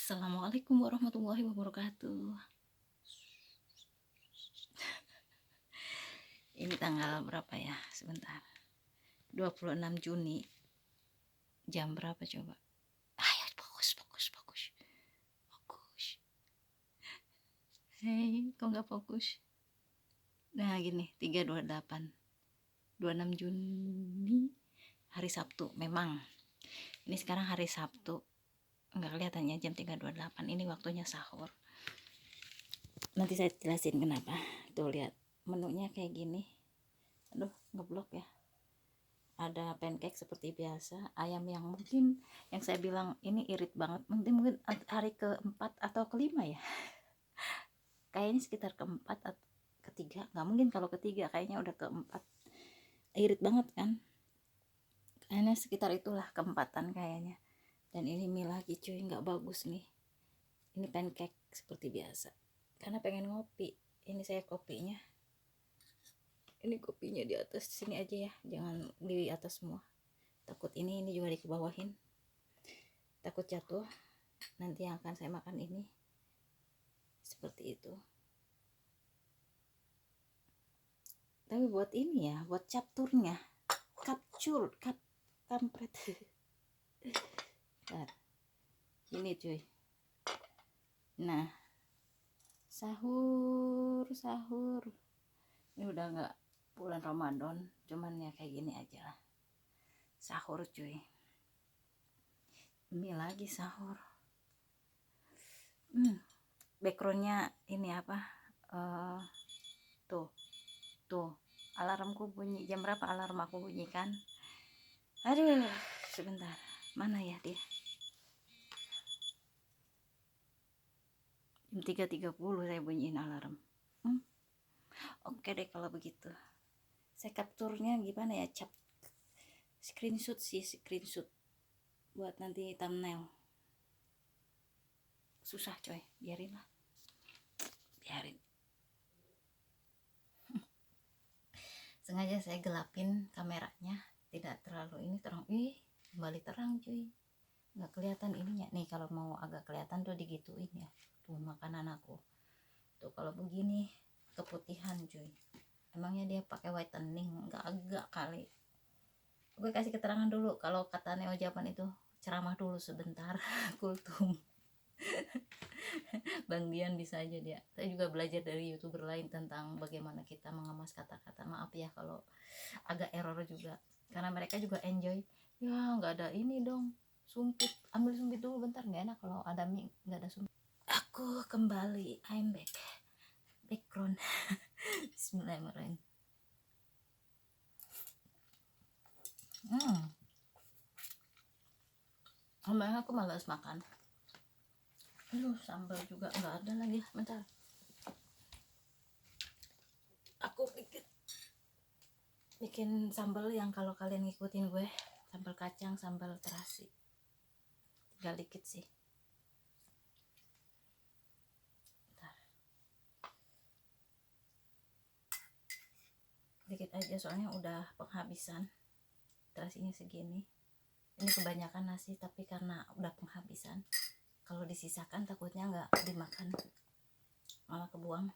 Assalamualaikum warahmatullahi wabarakatuh. Ini tanggal berapa ya? Sebentar. 26 Juni. Jam berapa coba? Ayo fokus, fokus, fokus. Fokus. Hei, kok nggak fokus? Nah, gini, 328. 26 Juni hari Sabtu. Memang. Ini sekarang hari Sabtu. Enggak kelihatannya jam 3.28. Ini waktunya sahur. Nanti saya jelasin kenapa. Tuh lihat, menunya kayak gini. Aduh, ngeblok ya. Ada pancake seperti biasa, ayam yang mungkin yang saya bilang ini irit banget, mungkin hari keempat atau kelima ya, kayaknya sekitar keempat atau ketiga, nggak mungkin kalau ketiga, kayaknya udah keempat, irit banget kan, kayaknya sekitar itulah keempatan kayaknya. Dan ini mie lagi cuy, nggak bagus nih, ini pancake seperti biasa, karena pengen ngopi. Ini saya kopinya, ini kopinya di atas sini aja ya, jangan di atas semua, takut ini juga dikebawahin, takut jatuh. Nanti yang akan saya makan ini seperti itu. Tapi buat ini ya, buat capturnya, kampret. Bentar. Ini cuy. Nah, sahur. Ini udah nggak bulan Ramadan, cuman ya kayak gini aja lah. Sahur cuy. Ini lagi sahur. Backgroundnya ini apa? Tuh. Alarmku bunyi. Jam berapa alarm aku bunyikan? Aduh, sebentar. Mana ya dia? Jam 3.30 saya bunyiin alarm. Oke deh kalau begitu. Saya capturnya gimana ya? Screenshot buat nanti thumbnail. Susah coy, biarin. Sengaja saya gelapin kameranya, tidak terlalu ini terang. Kembali terang cuy, nggak kelihatan ininya nih. Kalau mau agak kelihatan tuh digituin ya, tuh makanan aku tuh. Kalau begini keputihan cuy, emangnya dia pakai whitening? Nggak, agak kali. Gue kasih keterangan dulu, kalau kata Neo Japan itu ceramah dulu sebentar. Kultum. Bang Dian bisa aja dia. Saya juga belajar dari YouTuber lain tentang bagaimana kita mengemas kata-kata. Maaf ya kalau agak error juga, karena mereka juga enjoy. Ya nggak ada ini dong, sumpit. Ambil sumpit dulu bentar, nggak enak kalau ada mie nggak ada sumpit. Aku kembali, I'm back. Background. Bismillahirrahmanirrahim. Kemarin aku malas makan. Sambal juga nggak ada lagi. Bentar, aku bikin sambal yang kalau kalian ngikutin gue, sambal kacang, sambal terasi. Tinggal dikit sih. Bentar. Dikit aja soalnya udah penghabisan. Terasinya segini. Ini kebanyakan nasi, tapi karena udah penghabisan, kalau disisakan takutnya nggak dimakan, malah kebuang.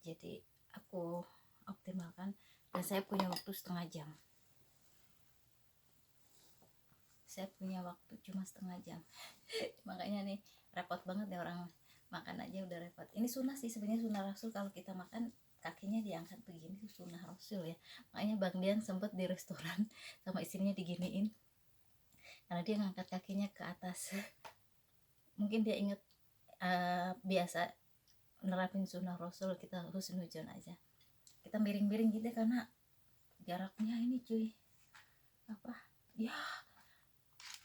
Jadi aku optimalkan, dan saya punya waktu setengah jam. Saya punya waktu cuma setengah jam. Makanya nih repot banget deh, orang makan aja udah repot. Ini sunnah sih sebenarnya, sunnah Rasul. Kalau kita makan kakinya diangkat begini tuh sunnah Rasul ya. Makanya Bang Dian sempet di restoran sama istrinya diginiin, karena dia ngangkat kakinya ke atas. Mungkin dia inget biasa nerapin sunnah Rasul, kita husnuzon aja. Kita miring-miring gitu karena jaraknya ini cuy. Apa ya,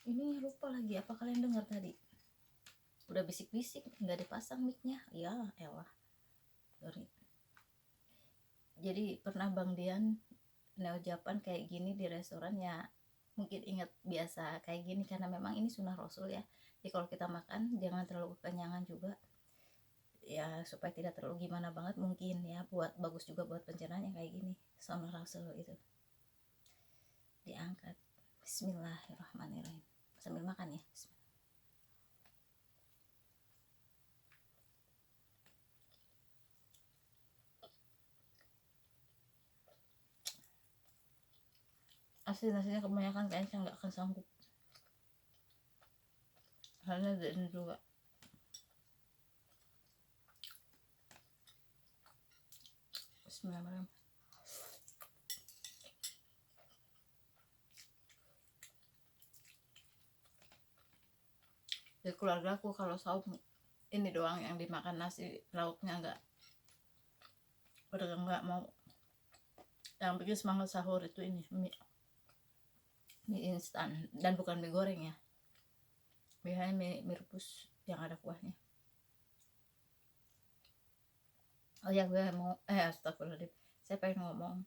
ini lupa lagi, apa kalian dengar tadi? Udah bisik-bisik, nggak dipasang micnya. Ya elah, sorry. Jadi pernah Bang Dian Neo Japan kayak gini di restoran ya, mungkin ingat biasa kayak gini, karena memang ini sunnah Rasul ya. Jadi kalau kita makan jangan terlalu kekenyangan juga ya, supaya tidak terlalu gimana banget mungkin ya, buat bagus juga buat pencernaan yang kayak gini. Sunnah Rasul itu diangkat. Bismillahirrahmanirrahim, sambil makan ya. asli nasinya kebanyakan kayaknya nggak akan sanggup karena ini juga. Bismillahirrahmanirrahim. Di keluarga aku kalau sahur ini doang yang dimakan, nasi lauknya enggak mau. Yang bikin semangat sahur itu ini mie instan, dan bukan mie goreng ya, biasanya mie rebus yang ada kuahnya. Oh ya, gue mau astagfirullahaladzim, saya pengen ngomong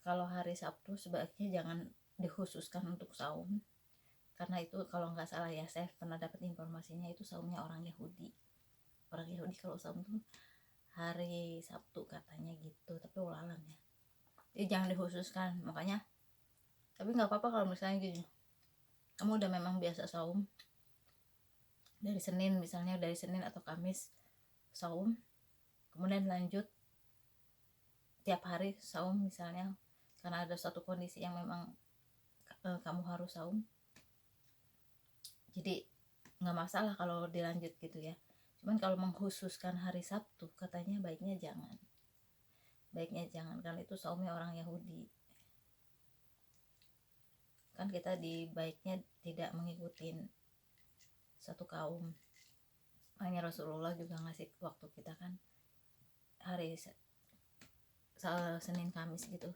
kalau hari Sabtu sebaiknya jangan dikhususkan untuk saum, karena itu kalau nggak salah ya, saya pernah dapat informasinya itu saumnya orang Yahudi kalau saum tuh hari Sabtu katanya gitu, tapi ulalam ya, jadi jangan dikhususkan. Makanya tapi nggak apa-apa kalau misalnya gini, kamu udah memang biasa saum dari Senin, misalnya dari Senin atau Kamis saum, kemudian lanjut tiap hari saum misalnya karena ada satu kondisi yang memang kamu harus saum, jadi nggak masalah kalau dilanjut gitu ya. Cuman kalau mengkhususkan hari Sabtu katanya baiknya jangan karena itu saumnya orang Yahudi. Kan kita baiknya tidak mengikuti satu kaum. Makanya Rasulullah juga ngasih waktu kita kan hari Senin Kamis gitu.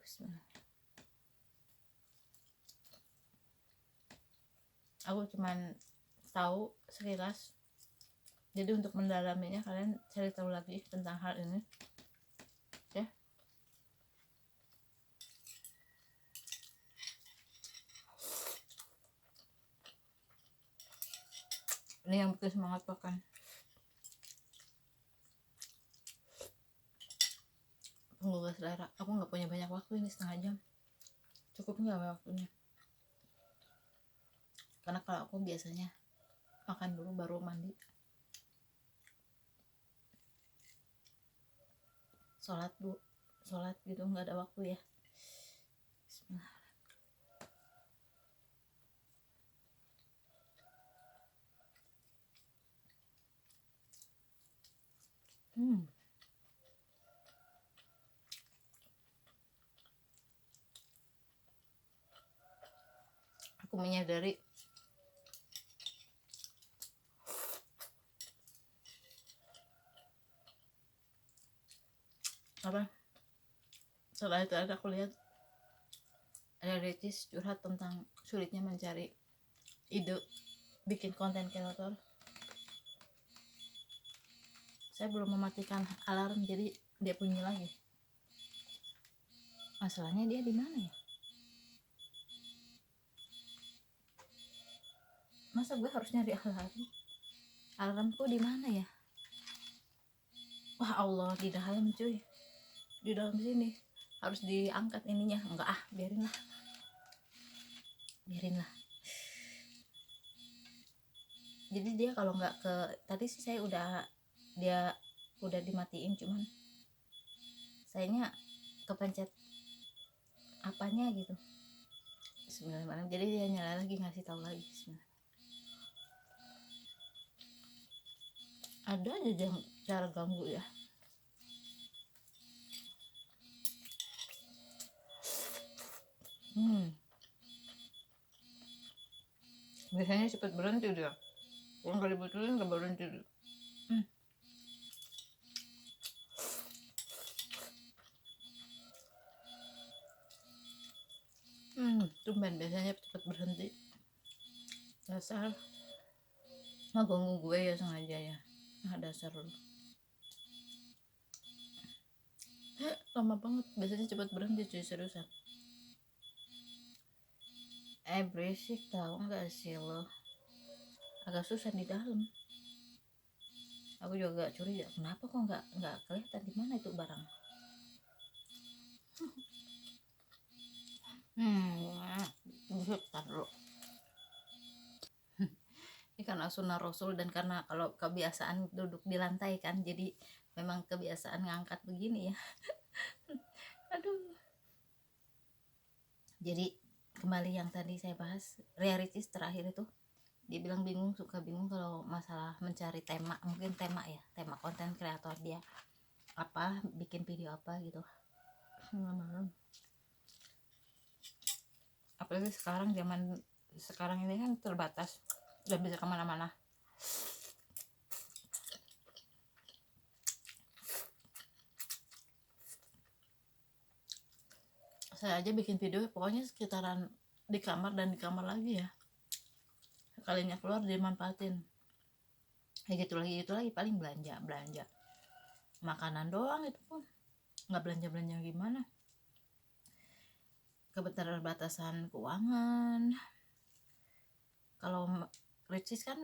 Aku cuman tahu sekilas, jadi untuk mendalaminya kalian cari tahu lagi tentang hal ini ya. Ini yang bikin semangat makan. Penggugah selera. Aku nggak punya banyak waktu, ini setengah jam cukup nggak waktunya, karena kalau aku biasanya makan dulu baru mandi, sholat gitu, nggak ada waktu ya. Bismillah. Aku menyadari setelah itu aku lihat ada Ricis curhat tentang sulitnya mencari ide bikin konten kreator. Saya belum mematikan alarm, jadi dia bunyi lagi. Masalahnya dia di mana ya? Masa gue harus nyari alarmku di mana ya? Wah Allah, di dalam cuy, di dalam sini harus diangkat ininya. Enggak biarinlah. Jadi dia kalau nggak tadi sih saya dia udah dimatiin, cuman sayanya kepencet apanya gitu. Bismillahirrahmanirrahim. Jadi dia nyala lagi, ngasih tahu lagi. Bismillah. Ada aja cara ganggu ya. Biasanya cepat berhenti dia. Kalau nggak dibetulin nggak berhenti. Tumben biasanya cepat berhenti. Dasar mah ganggu gue ya sengaja ya. Dasar lu. Lama banget, biasanya cepat berhenti cuy, seriusan. Berisik tau nggak sih lo, agak susah di dalam. Aku juga gak curiga kenapa kok nggak kelihatan di mana itu barang. Bentar lo. Ini karena sunnah Rasul dan karena kalau kebiasaan duduk di lantai kan, jadi memang kebiasaan ngangkat begini ya. Aduh. Jadi kembali yang tadi saya bahas, Ria Ricis terakhir itu dia bilang suka bingung kalau masalah mencari tema, mungkin tema ya, tema konten kreator dia apa, bikin video apa gitu. Apalagi zaman sekarang ini kan terbatas, gak bisa kemana-mana. Saya aja bikin video pokoknya sekitaran di kamar dan di kamar lagi ya, sekalinya keluar dimanfaatin. Kayak gitu lagi paling belanja makanan doang, itu pun nggak belanja gimana, keterbatasan keuangan. Kalau Ricis kan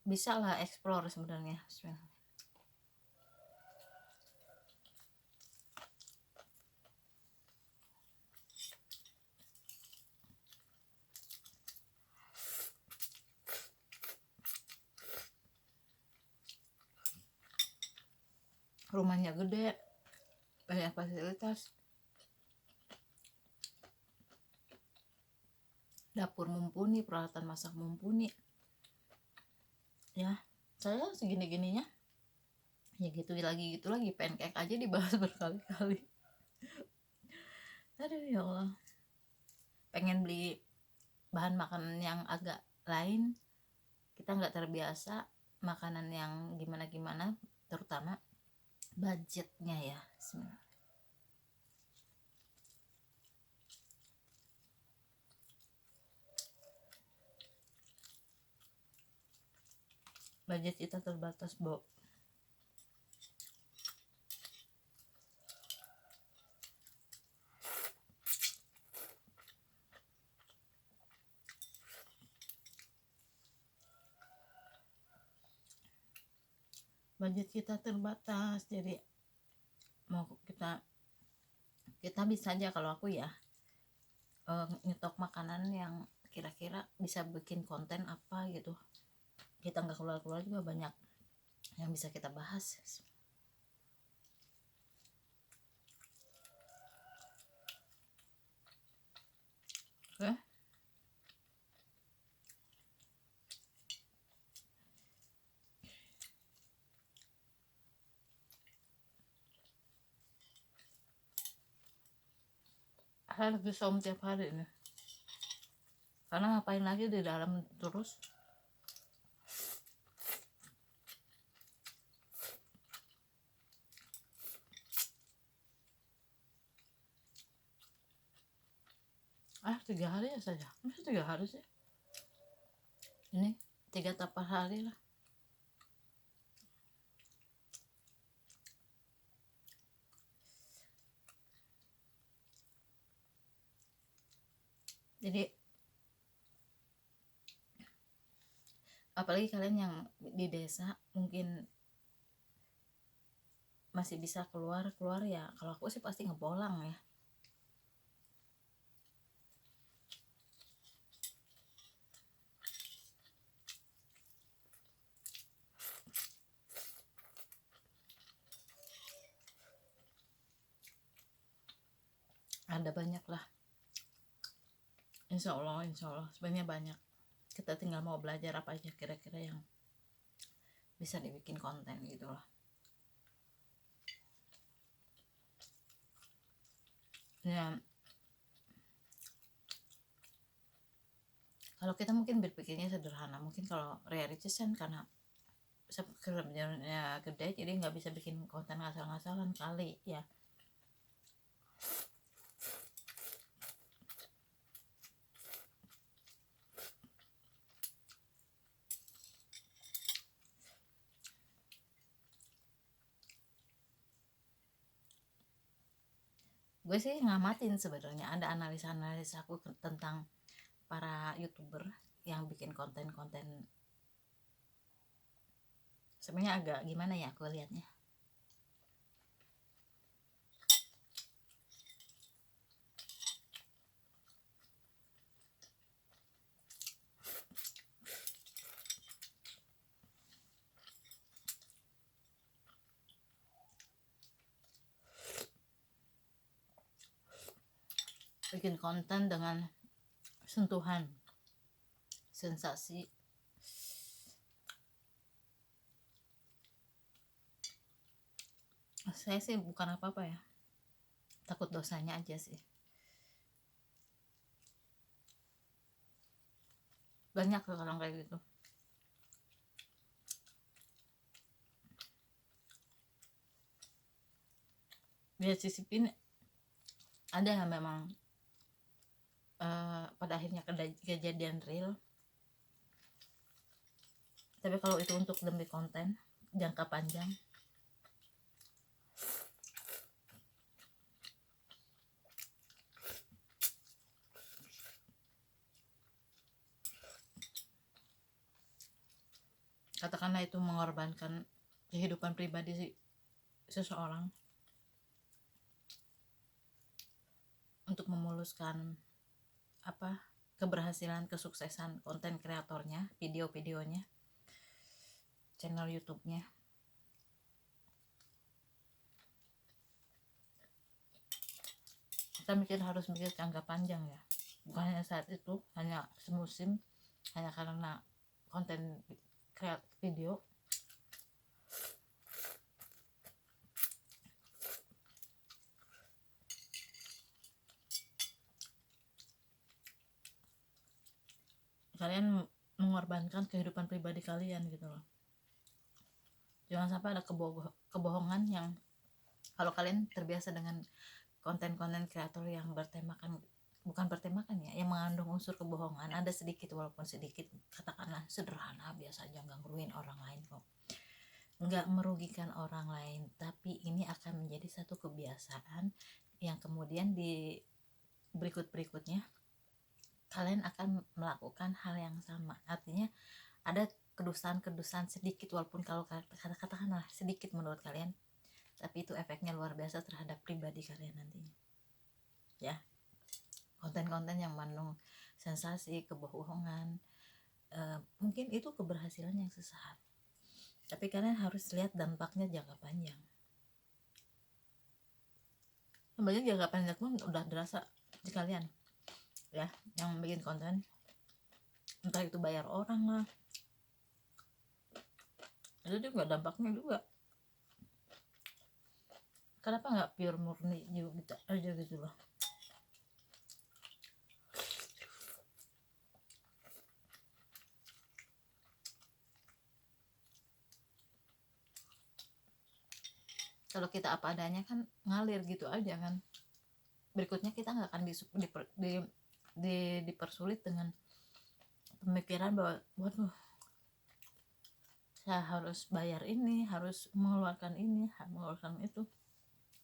bisa lah explore sebenarnya. Rumahnya gede, banyak fasilitas, dapur mumpuni, peralatan masak mumpuni. Ya, saya segini-gininya ya gitu lagi, pancake aja dibahas berkali-kali. Aduh ya Allah, pengen beli bahan makanan yang agak lain, kita nggak terbiasa makanan yang gimana-gimana, terutama budgetnya ya. Budget kita terbatas, Bo. Budget kita terbatas, jadi mau kita bisa aja, kalau aku ya nyetok makanan yang kira-kira bisa bikin konten apa gitu. Kita nggak keluar-keluar juga banyak yang bisa kita bahas. Oke. Saya lagi som tiap hari nih, karena ngapain lagi di dalam terus. Tiga hari ya saja, masa 3 hari sih, ini 3 tapar hari lah. Jadi apalagi kalian yang di desa mungkin masih bisa keluar ya, kalau aku sih pasti ngebolang ya. Ada banyak lah, insya Allah sebenarnya banyak. Kita tinggal mau belajar apa aja kira-kira yang bisa dibikin konten gitu loh ya. Kalau kita mungkin berpikirnya sederhana, mungkin kalau Ricis kan karena kerjanya gede jadi nggak bisa bikin konten ngasal-ngasalan kali ya. Gue sih ngamatin sebenarnya, ada analisa aku tentang para YouTuber yang bikin konten sebenarnya agak gimana ya aku lihatnya. bikin konten dengan sentuhan sensasi. Saya sih bukan apa-apa ya, takut dosanya aja sih. Banyak orang kayak gitu. Dia sisipin ada yang memang pada akhirnya kejadian real. Tapi kalau itu untuk demi konten jangka panjang, katakanlah itu mengorbankan kehidupan pribadi seseorang untuk memuluskan keberhasilan, kesuksesan konten kreatornya, video-videonya, channel YouTube-nya. Kita harus mikir jangka panjang ya, bukan hanya saat itu, hanya semusim, hanya karena konten kreatif video. Kalian mengorbankan kehidupan pribadi kalian gitu loh. Jangan sampai ada kebohongan yang, kalau kalian terbiasa dengan konten-konten kreator yang bukan bertemakan ya, yang mengandung unsur kebohongan, ada sedikit, walaupun sedikit, katakanlah sederhana, biasa aja, nggak ngeruin orang lain kok, nggak merugikan orang lain, tapi ini akan menjadi satu kebiasaan yang kemudian di berikutnya kalian akan melakukan hal yang sama. Artinya ada kedustaan sedikit, walaupun kalau katakanlah sedikit menurut kalian, tapi itu efeknya luar biasa terhadap pribadi kalian nantinya ya. Konten-konten yang mengandung sensasi, kebohongan, mungkin itu keberhasilan yang sesaat, tapi kalian harus lihat dampaknya jangka panjang. Sebenarnya jangka panjang pun udah terasa di kalian ya, yang bikin konten, entah itu bayar orang lah, itu juga dampaknya juga. Kenapa nggak pure murni juga aja gitu loh. Kalau kita apa adanya kan ngalir gitu aja kan, berikutnya kita nggak akan dipersulit dengan pemikiran bahwa waduh, saya harus bayar ini, harus mengeluarkan ini, mengeluarkan itu.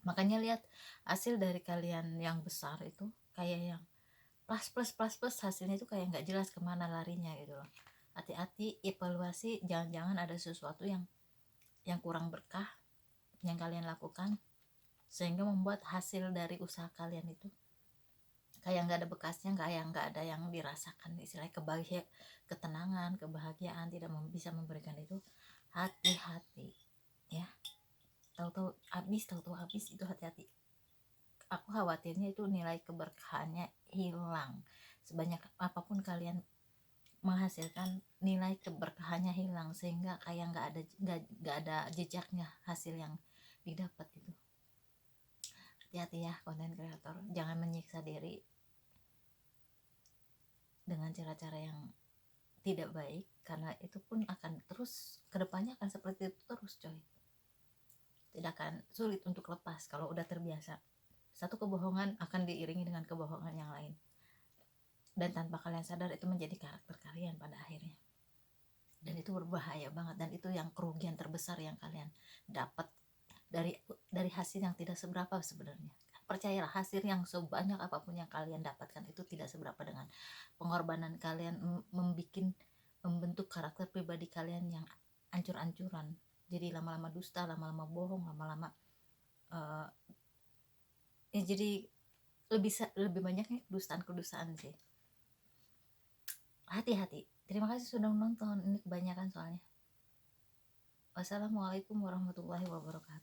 Makanya lihat hasil dari kalian yang besar itu kayak yang plus hasilnya itu kayak nggak jelas kemana larinya gitu loh. Hati-hati, evaluasi, jangan-jangan ada sesuatu yang kurang berkah yang kalian lakukan sehingga membuat hasil dari usaha kalian itu kayak nggak ada bekasnya, kayak nggak ada yang dirasakan, istilahnya ketenangan, kebahagiaan, tidak bisa memberikan itu. Hati-hati ya, tahu-tahu habis itu, hati-hati. Aku khawatirnya itu nilai keberkahannya hilang. Sebanyak apapun kalian menghasilkan, nilai keberkahannya hilang sehingga kayak nggak ada jejaknya hasil yang didapat gitu. Hati-hati ya konten kreator, jangan menyiksa diri dengan cara-cara yang tidak baik, karena itu pun akan terus kedepannya akan seperti itu terus coy. Tidak akan sulit untuk lepas kalau udah terbiasa. Satu kebohongan akan diiringi dengan kebohongan yang lain, dan tanpa kalian sadar itu menjadi karakter kalian pada akhirnya, dan itu berbahaya banget. Dan itu yang kerugian terbesar yang kalian dapat dari hasil yang tidak seberapa sebenarnya. Percayalah, hasil yang sebanyak apapun yang kalian dapatkan itu tidak seberapa dengan pengorbanan kalian membentuk karakter pribadi kalian yang ancur-ancuran. Jadi lama-lama dusta, lama-lama bohong, lama-lama jadi lebih banyaknya kedustaan sih. Hati-hati. Terima kasih sudah menonton, ini kebanyakan soalnya. Wassalamualaikum warahmatullahi wabarakatuh.